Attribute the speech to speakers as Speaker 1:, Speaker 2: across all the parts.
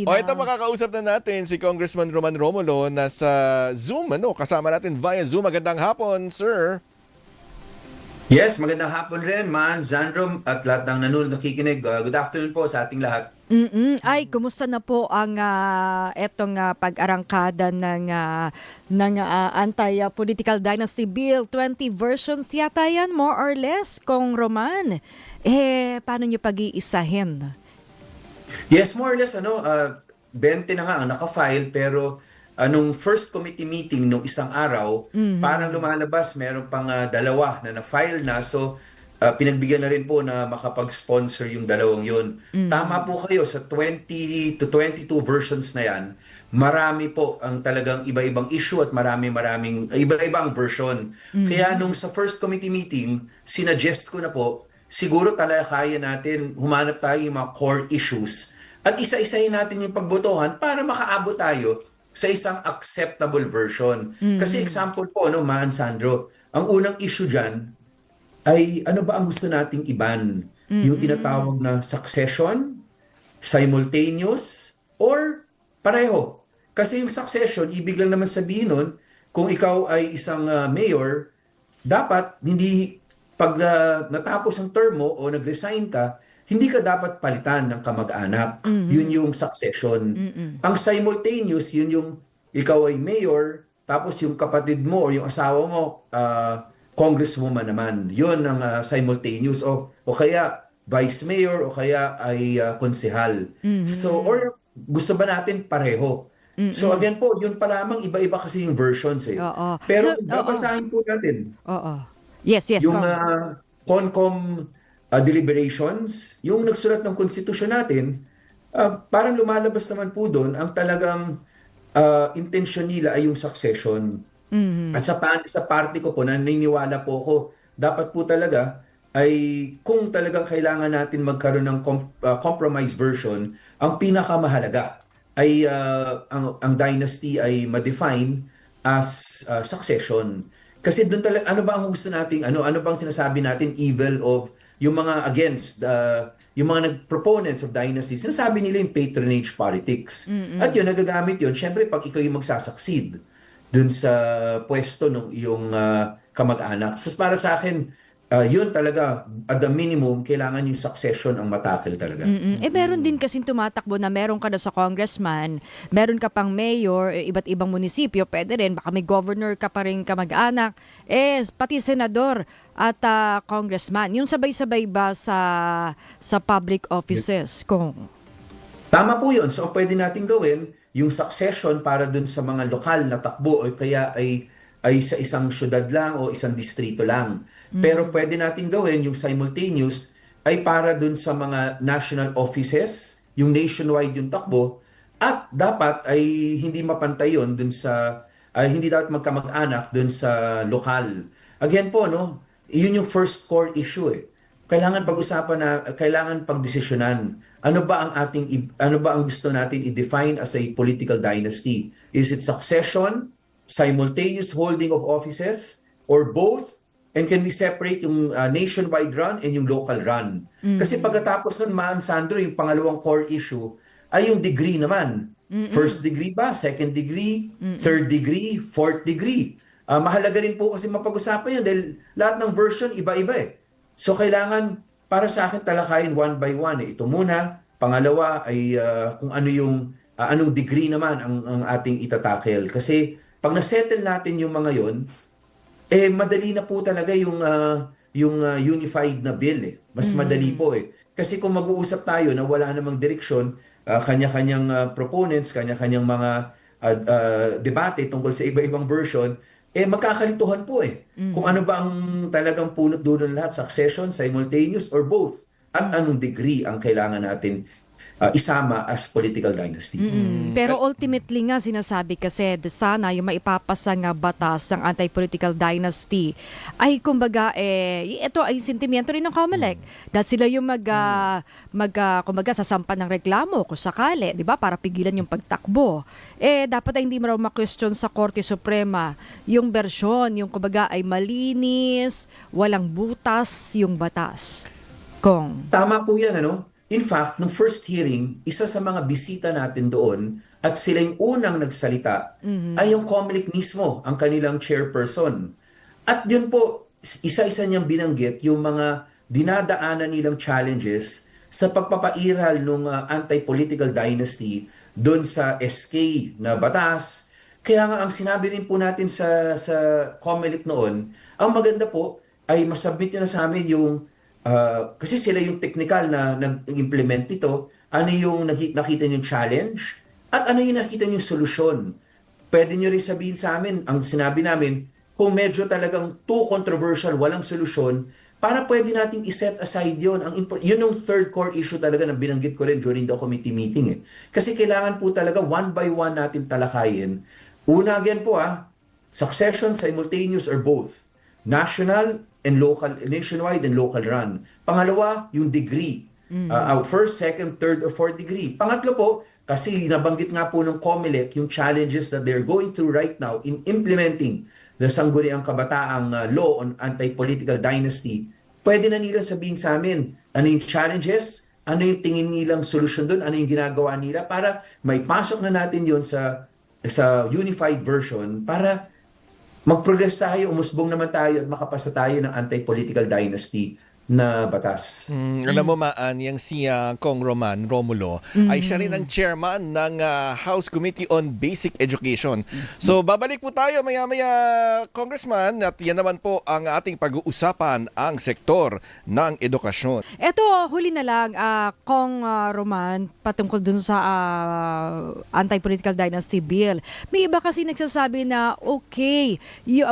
Speaker 1: O ito, makakausap na natin si Congressman Roman Romulo na sa Zoom. Kasama natin via Zoom. Magandang hapon, sir.
Speaker 2: Yes, magandang hapon rin, Man, Zandrom, at lahat ng nanonood nakikinig. Good afternoon po sa ating lahat.
Speaker 3: Ay, kumusta na po ang etong pag-arangkada ng Anti-Political Dynasty Bill? 20 versions yata yan, more or less, Kong Roman. Paano nyo pag-iisahin?
Speaker 2: Yes, more or less, 20 na nga ang naka-file, pero nung first committee meeting nung isang araw, parang lumalabas, meron pang dalawa na na-file na. So, pinagbigyan na rin po na makapag-sponsor yung dalawang yun. Tama po kayo, sa 20 to 22 versions na yan, marami po ang talagang iba-ibang issue at maraming iba-ibang version. Kaya nung sa first committee meeting, sinuggest ko na po, siguro talaga kaya natin humanap tayo yung mga core issues at isa-isahin natin yung pagbotohan para makaabot tayo sa isang acceptable version. Kasi example po, Man, Sandro, ang unang issue dyan ay ano ba ang gusto nating iban? Yung tinatawag na succession, simultaneous, or pareho. Kasi yung succession, ibig lang naman sabihin nun, kung ikaw ay isang mayor, dapat hindi pag natapos ang term mo o nag-resign ka, hindi ka dapat palitan ng kamag-anak. Yun yung succession. Ang simultaneous, yun yung ikaw ay mayor, tapos yung kapatid mo o yung asawa mo, congresswoman naman. Yun ang simultaneous. O kaya vice mayor o kaya ay konsehal. So, or gusto ba natin pareho? So again po, yun pa lamang iba-iba kasi yung versions eh.
Speaker 3: Oo.
Speaker 2: Pero
Speaker 3: So,
Speaker 2: babasahin po natin.
Speaker 3: Oo. Yes,
Speaker 2: Yung
Speaker 3: Kong.
Speaker 2: CONCOM deliberations, yung nagsulat ng konstitusyon natin, parang lumalabas naman po doon ang talagang intention nila ay yung succession. At sa party ko po, naniniwala po ako, dapat po talaga ay kung talagang kailangan natin magkaroon ng compromise version, ang pinakamahalaga ay ang dynasty ay ma-define as succession. Kasi doon talaga, ano ba ang gusto nating, ano bang sinasabi natin evil of yung mga against, yung mga nag-proponents of dynasty, sinasabi nila yung patronage politics. At yun, nagagamit yun, syempre pag ikaw yung magsasucceed dun sa pwesto ng iyong kamag-anak. So para sa akin, yun talaga, at the minimum, kailangan yung succession ang matakil talaga.
Speaker 3: Meron din kasing tumatakbo na meron ka na sa congressman, meron ka pang mayor, iba't ibang munisipyo, pwede rin, baka may governor ka pa rin kamag-anak, pati senador at congressman. Yung sabay-sabay ba sa public offices, Kong?
Speaker 2: Tama po yun. So pwede natin gawin yung succession para dun sa mga lokal na takbo o kaya ay sa isang syudad lang o isang distrito lang. Pero pwede natin gawin yung simultaneous ay para dun sa mga national offices, yung nationwide yung takbo, at dapat ay hindi mapantay yun dun sa, hindi dapat magkamag-anak dun sa lokal. Again po, yun yung first core issue eh. Kailangan pag-usapan na, kailangan pagdesisyonan. Ano ba ang gusto natin i-define as a political dynasty? Is it succession, simultaneous holding of offices, or both? And can we separate yung nationwide run and yung local run? Kasi pagkatapos nun, Sandro, yung pangalawang core issue ay yung degree naman. First degree ba? Second degree? Third degree? Fourth degree? Mahalaga rin po kasi mapag-usapan yun dahil lahat ng version iba-iba eh. So kailangan para sa akin talakayin one by one eh. Ito muna, pangalawa ay kung ano yung anong degree naman ang ating itatakel. Kasi pag na-settle natin yung mga yon, madali na po talaga yung unified na bill eh. Mas madali po eh. Kasi kung mag-uusap tayo na wala namang direksyon, kanya-kanyang proponents, kanya-kanyang mga debate tungkol sa iba-ibang version, magkakalituhan po eh. Kung ano ba ang talagang punot dulo ng lahat, succession, simultaneous, or both. At anong degree ang kailangan natin isama as political dynasty.
Speaker 3: Pero ultimately nga sinasabi kasi sana yung maipapasa nga batas ng anti-political dynasty ay kumbaga ito ay sentimiento rin ng COMELEC dahil sila yung kumbaga sasampan ng reklamo kung sakali, 'di ba, para pigilan yung pagtakbo. Dapat ay hindi mo raw ma-question sa Korte Suprema yung bersyon, yung kumbaga ay malinis, walang butas yung batas. Kong.
Speaker 2: Tama po yan, in fact, nung first hearing, isa sa mga bisita natin doon at sila yung unang nagsalita ay yung COMELEC mismo, ang kanilang chairperson. At yun po, isa-isa niyang binanggit yung mga dinadaanan nilang challenges sa pagpapairal ng anti-political dynasty doon sa SK na batas. Kaya nga ang sinabi rin po natin sa COMELEC noon, ang maganda po ay masubmit nyo na sa amin yung, kasi sila yung technical na nag-implement ito, ano yung nakita yung challenge at ano yung nakita yung solusyon. Pwede nyo rin sabihin sa amin, ang sinabi namin, kung medyo talagang too controversial, walang solusyon, para pwede nating iset aside yun. Yun yung third core issue talaga na binanggit ko rin during the committee meeting. Kasi kailangan po talaga one by one natin talakayin. Una again po succession, simultaneous or both. National and local, nationwide and local run. Pangalawa, yung degree. First, second, third, or fourth degree. Pangatlo po, kasi nabanggit nga po ng COMELEC yung challenges that they're going through right now in implementing the Sangguniang Kabataang Law on Anti-Political Dynasty. Pwede na nila sabihin sa amin ano yung challenges, ano yung tingin nilang solusyon doon, ano yung ginagawa nila para maipasok na natin yon sa unified version para mag-progress tayo, umusbong naman tayo at makapasa tayo ng anti-political dynasty na batas.
Speaker 1: Alam mo Maan, yung si Kong Roman Romulo ay siya rin ang chairman ng House Committee on Basic Education. So babalik po tayo maya-maya, Congressman, at yan naman po ang ating pag-uusapan, ang sektor ng edukasyon.
Speaker 3: Eto, huli na lang, Kong Roman, patungkol dun sa anti-political dynasty bill. May iba kasi nagsasabi na okay,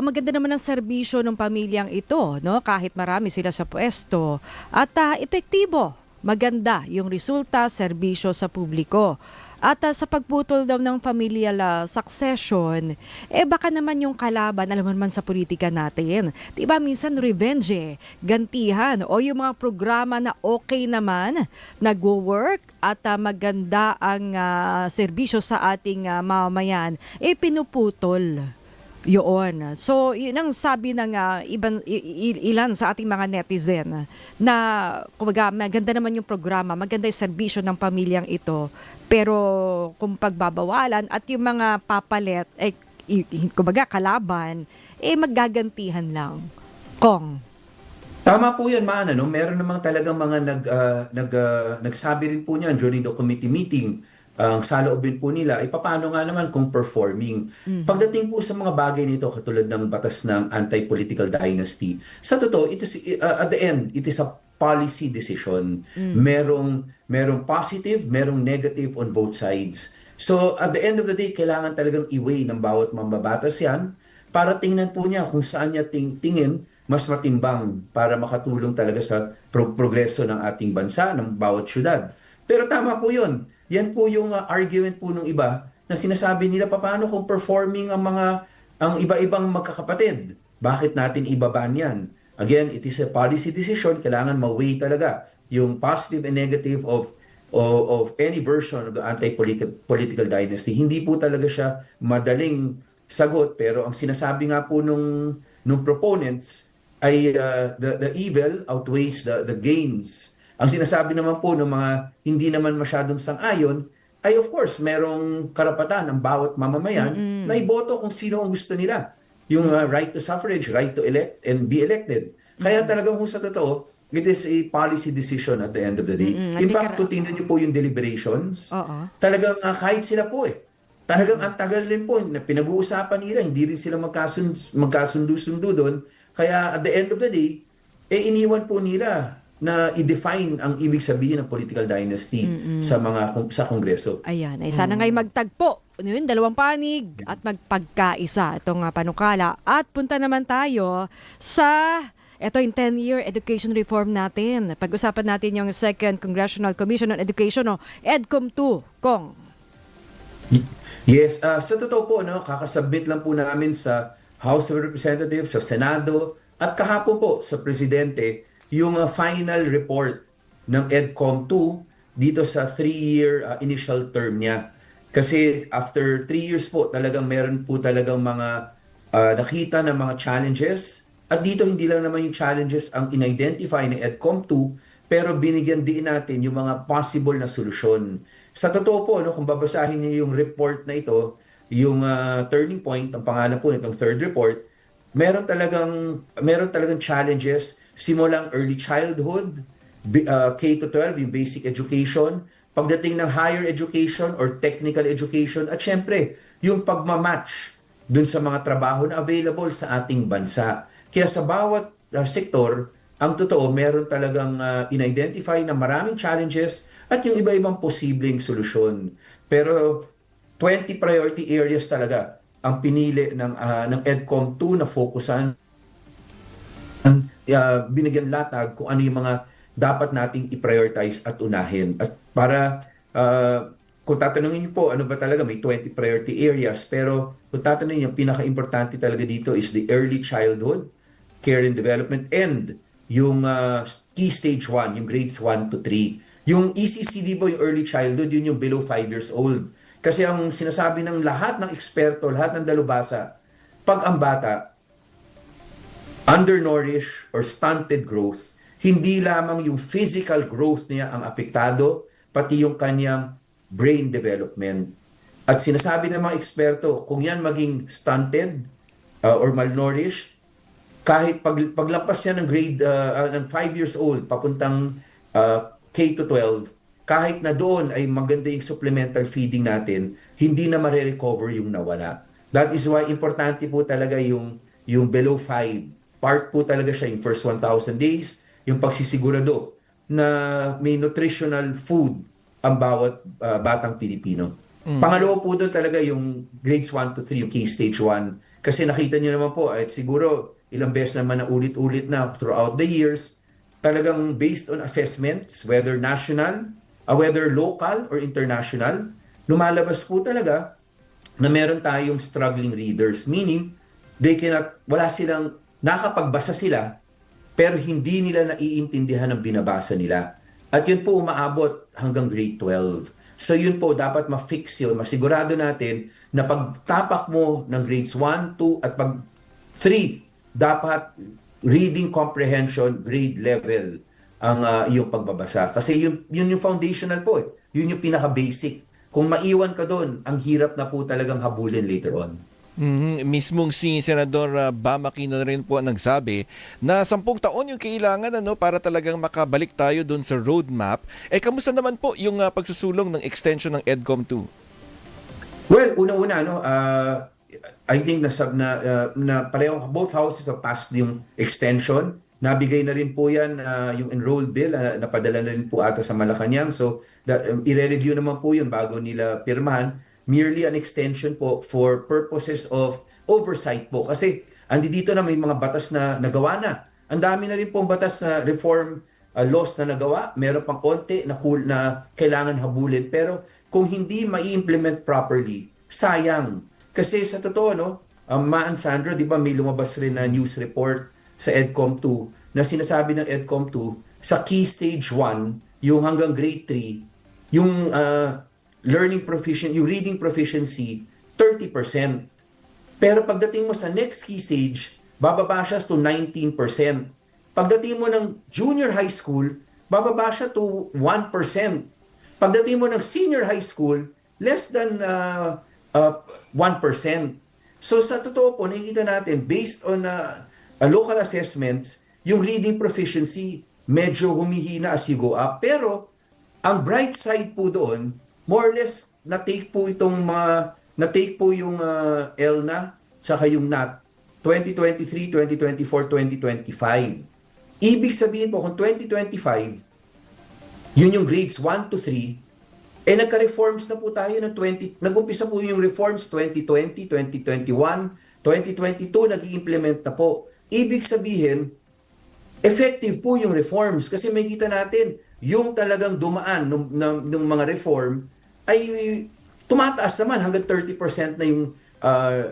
Speaker 3: maganda naman ang serbisyo ng pamilyang ito, no? Kahit marami sila sa pwesto. At epektibo, maganda yung resulta, serbisyo sa publiko. At sa pagputol daw ng familial succession, baka naman yung kalaban, alam mo naman sa politika natin, diba minsan revenge, gantihan, o yung mga programa na okay naman, nag-work at maganda ang serbisyo sa ating mamamayan, pinuputol. Yun. So, yun ang sabi ng ilan sa ating mga netizen na kumbaga, maganda naman yung programa, maganda yung serbisyo ng pamilyang ito, pero kung pagbabawalan at yung mga papalit, kumbaga kalaban, maggagantihan lang. Kong.
Speaker 2: Tama po yan, Maan. Meron namang talagang mga nagsabi rin po niyan during the committee meeting. Ang saloobin po nila ay paano nga naman kung performing. Pagdating po sa mga bagay nito katulad ng batas ng anti-political dynasty, sa totoo, at the end, it is a policy decision. Merong positive, merong negative on both sides. So at the end of the day, kailangan talagang i-weigh ng bawat mambabatas yan para tingnan po niya kung saan niya tingin mas matimbang para makatulong talaga sa progreso ng ating bansa, ng bawat syudad. Pero tama po yun. Yan po yung argument po ng iba na sinasabi nila paano kung performing ang iba-ibang magkakapatid. Bakit natin ibaban yan? Again, it is a policy decision. Kailangan ma-weigh talaga yung positive and negative of any version of the anti-political dynasty. Hindi po talaga siya madaling sagot, pero ang sinasabi nga po nung proponents ay the evil outweighs the gains. Ang sinasabi naman po ng mga hindi naman masyadong sang-ayon ay of course merong karapatan ang bawat mamamayan na iboto kung sino ang gusto nila. Yung right to suffrage, right to elect and be elected. Kaya talagang kung sa totoo, it is a policy decision at the end of the day. In fact, kung tingnan niyo po yung deliberations, talagang kahit sila po talagang ang tagal rin po na pinag-uusapan nila, hindi rin sila magkasundo-sundo doon. Kaya at the end of the day, iniwan po nila na i-define ang ibig sabihin ng political dynasty sa Kongreso.
Speaker 3: Ayan, sana nga'y magtagpo yun, dalawang panig at magpagkaisa itong panukala. At punta naman tayo sa yung 10-year education reform natin. Pag-usapan natin yung Second Congressional Commission on Education, EDCOM 2, Kong.
Speaker 2: Yes, sa totoo po, kakasubmit lang po namin sa House of Representatives, sa Senado, at kahapon po sa Presidente, yung final report ng EDCOM 2 dito sa 3-year initial term niya. Kasi after 3 years po, talagang meron po talagang mga nakita na mga challenges. At dito hindi lang naman yung challenges ang in-identify ng EDCOM 2, pero binigyan din natin yung mga possible na solusyon. Sa totoo po, no, kung babasahin niyo yung report na ito, yung Turning Point, ang pangalan po nitong third report, meron talagang challenges simulang early childhood, K to 12, yung basic education, pagdating ng higher education or technical education, at syempre, yung pagmamatch dun sa mga trabaho na available sa ating bansa. Kaya sa bawat sektor, ang totoo, meron talagang in-identify na maraming challenges at yung iba-ibang posibleng solusyon. Pero 20 priority areas talaga ang pinili ng EDCOM 2 na fokusan, binigyan latag kung ano yung mga dapat nating i-prioritize at unahin. At para, kung tatanungin niyo po, ano ba talaga, may 20 priority areas, pero kung tatanungin niyo, pinaka-importante talaga dito is the early childhood, care and development, and yung key stage 1, yung grades 1 to 3. Yung ECCD po, yung early childhood, yun yung below 5 years old. Kasi ang sinasabi ng lahat ng eksperto, lahat ng dalubhasa, pag ang bata undernourished or stunted growth, hindi lamang yung physical growth niya ang apektado, pati yung kanyang brain development. At sinasabi ng mga eksperto, kung yan maging stunted or malnourished, kahit paglampas niya ng grade ng 5 years old papuntang K to 12, kahit na doon ay maganda yung supplemental feeding natin, hindi na mare-recover yung nawala. That is why importante po talaga yung below 5. Part po talaga siya yung first 1,000 days, yung pagsisigurado na may nutritional food ang bawat batang Pilipino. Pangalawa po doon talaga yung grades 1 to 3, yung key stage 1. Kasi nakita niyo naman po, at siguro ilang beses naman na ulit-ulit na throughout the years, talagang based on assessments, whether national, whether local or international, lumalabas po talaga na meron tayong struggling readers. Meaning, nakapagbasa sila, pero hindi nila naiintindihan ang binabasa nila. At yun po umaabot hanggang grade 12. So yun po, dapat ma-fix yun. Masigurado natin na pagtapak mo ng grades 1, 2, at pag 3, dapat reading comprehension grade level ang iyong pagbabasa. Kasi yun yung foundational po. Yun yung pinaka-basic. Kung maiwan ka doon, ang hirap na po talagang habulin later on.
Speaker 1: Mismong si Senador Bam Aquino na rin po ang nagsabi na 10 taon yung kailangan para talagang makabalik tayo doon sa roadmap. Kamusta naman po yung pagsusulong ng extension ng EDCOM 2?
Speaker 2: Well, unang-una, I think na pareho both houses have passed yung extension. Nabigay na rin po yan yung enrolled bill, napadala na rin po ata sa Malacanang. So, i-review naman po yun bago nila pirmahan. Merely an extension po for purposes of oversight po. Kasi andi dito na may mga batas na nagawa na. Ang dami na rin pong batas na reform laws na nagawa. Meron pang konti na kailangan habulin. Pero kung hindi mai-implement properly, sayang. Kasi sa totoo, Maan Sandro, di ba may lumabas rin na news report sa EDCOM 2 na sinasabi ng EDCOM 2 sa key stage 1, yung hanggang grade 3, yung yung reading proficiency, 30%. Pero pagdating mo sa next key stage, bababa siya to 19%. Pagdating mo ng junior high school, bababa siya to 1%. Pagdating mo ng senior high school, less than 1%. So sa totoo po, nakikita natin, based on local assessments, yung reading proficiency medyo humihina as you go up. Pero ang bright side po doon, more or less na-take po yung ELNA saka yung NAT 2023, 2024, 2025. Ibig sabihin po kung 2025 yun yung grades 1 to 3, nagka-reforms na po tayo ng nag-umpisa po yung reforms 2020, 2021, 2022 nag-i-implement na po. Ibig sabihin effective po yung reforms kasi may kita natin yung talagang dumaan ng mga reform ay tumataas naman hanggang 30% na yung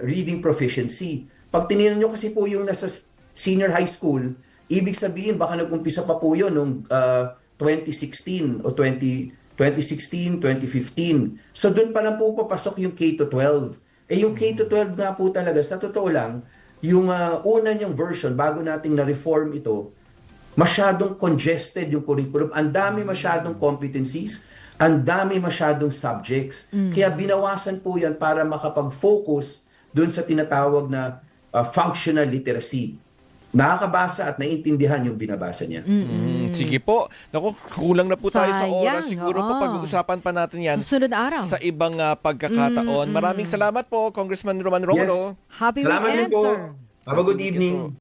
Speaker 2: reading proficiency. Pag tinignan nyo kasi po yung nasa senior high school, ibig sabihin baka nag-umpisa pa po yun noong 2016 o 2016, 2015. So doon pa lang po papasok yung K-12. Yung K-12 nga po talaga, sa totoo lang, yung una niyang version, bago nating na-reform ito, masyadong congested yung curriculum, ang dami masyadong competencies, ang dami masyadong subjects. Kaya binawasan po yan para makapag-focus dun sa tinatawag na functional literacy. Nakakabasa at naiintindihan yung binabasa niya.
Speaker 1: Sige po. Naku, kulang na po tayo sa oras.
Speaker 3: Sayang,
Speaker 1: Siguro po
Speaker 3: oo.
Speaker 1: pag-uusapan pa natin yan
Speaker 3: Susunod na araw.
Speaker 1: sa ibang pagkakataon. Maraming salamat po, Congressman Roman Romulo.
Speaker 3: Happy
Speaker 2: Salamat din
Speaker 3: weekend,
Speaker 2: po.
Speaker 3: sir.
Speaker 2: Have a good
Speaker 1: Thank you
Speaker 2: evening.
Speaker 1: po.